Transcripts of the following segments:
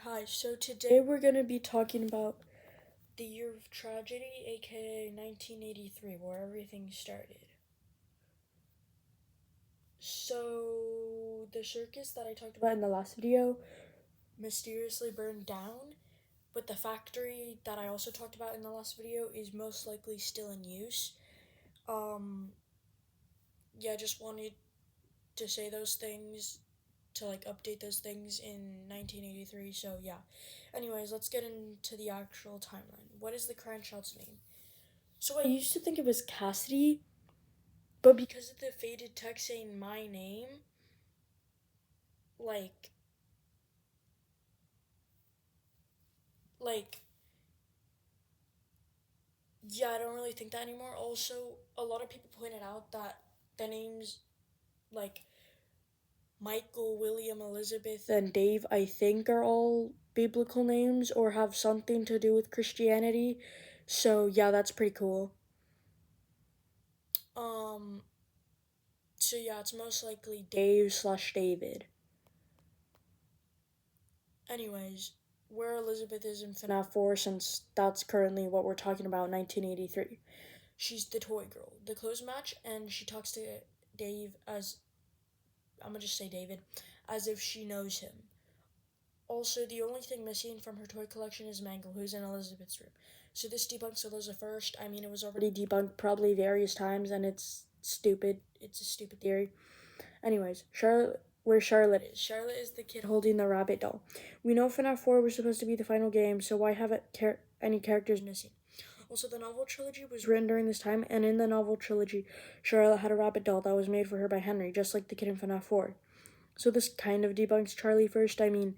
Hi. So today we're going to be talking about the year of tragedy, aka 1983, where everything started. So, the circus that I talked about in the last video mysteriously burned down, but the factory that I also talked about in the last video is most likely still in use. Yeah, just wanted to say those things to update those things in 1983. So yeah. Anyways, let's get into the actual timeline. What is the crying child's name? So I used to think it was Cassidy, but because of the faded text saying my name, like like yeah, I don't really think that anymore. Also, a lot of people pointed out that the names like Michael, William, Elizabeth, and Dave, I think, are all biblical names or have something to do with Christianity. So, yeah, that's pretty cool. Um, so yeah, it's most likely Dave slash David. Anyways, where Elizabeth is in FNAF 4, since that's currently what we're talking about, 1983. She's the toy girl, the clothes match, and she talks to Dave as, I'm gonna just say David, as if she knows him. Also, the only thing missing from her toy collection is Mangle, who's in Elizabeth's room. So this debunks Eliza first. I mean, it was already debunked probably various times, and it's stupid. It's a stupid theory. Anyways, where Charlotte is. Charlotte is the kid holding the rabbit doll. We know FNAF 4 was supposed to be the final game, so why have any characters missing? Also, the novel trilogy was written during this time, and in the novel trilogy, Charlotte had a rabbit doll that was made for her by Henry, just like the kid in FNAF 4. So this kind of debunks Charlie first. I mean,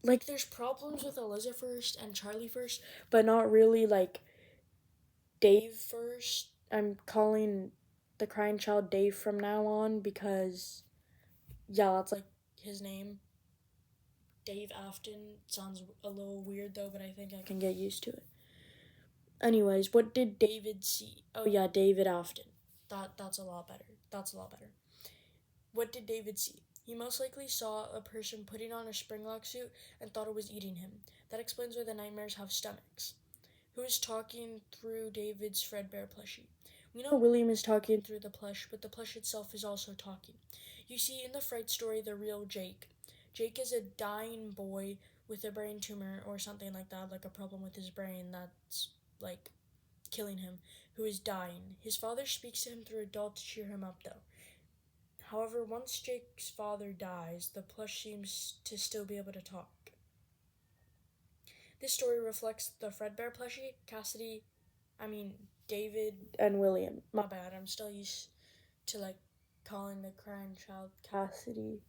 there's problems with Eliza first and Charlie first, but not really Dave first. I'm calling the crying child Dave from now on because, yeah, that's his name. Dave Afton sounds a little weird though, but I think I can get used to it. Anyways, what did David see? Oh yeah, David Afton. That's a lot better. That's a lot better. What did David see? He most likely saw a person putting on a Springlock suit and thought it was eating him. That explains why the nightmares have stomachs. Who is talking through David's Fredbear plushie? We know William is talking through the plush, but the plush itself is also talking. You see in the Fright story the real Jake. Jake is a dying boy with a brain tumor or something like that, like a problem with his brain that's killing him, who is dying. His father speaks to him through a doll to cheer him up though. However, once Jake's father dies, the plush seems to still be able to talk. This story reflects the Fredbear plushie, David and William. My bad, I'm still used to calling the crying child Cassidy.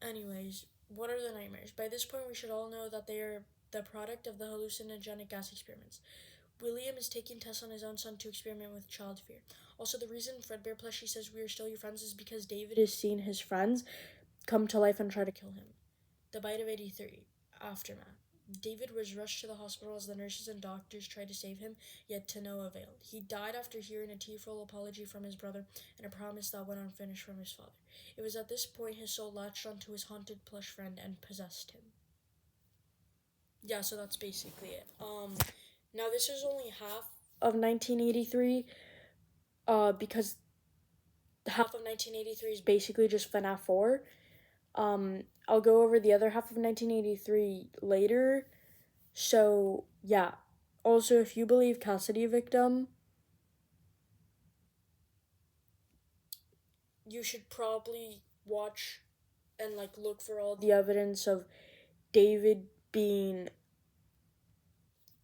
Anyways, what are the nightmares? By this point, we should all know that they are the product of the hallucinogenic gas experiments. William is taking tests on his own son to experiment with child fear. Also, the reason Fredbear plushie says we are still your friends is because David is seeing his friends come to life and try to kill him. The Bite of 83. Aftermath. David was rushed to the hospital as the nurses and doctors tried to save him, yet to no avail. He died after hearing a tearful apology from his brother and a promise that went unfinished from his father. It was at this point his soul latched onto his haunted plush friend and possessed him. Yeah, so that's basically it. Now this is only half of 1983, because half of 1983 is basically just FNAF 4. I'll go over the other half of 1983 later. So, yeah. Also, if you believe Cassidy victim, you should probably watch and look for all the evidence of David being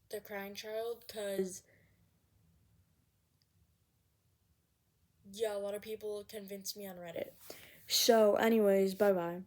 the crying child, because yeah, a lot of people convinced me on Reddit. So, anyways, bye bye.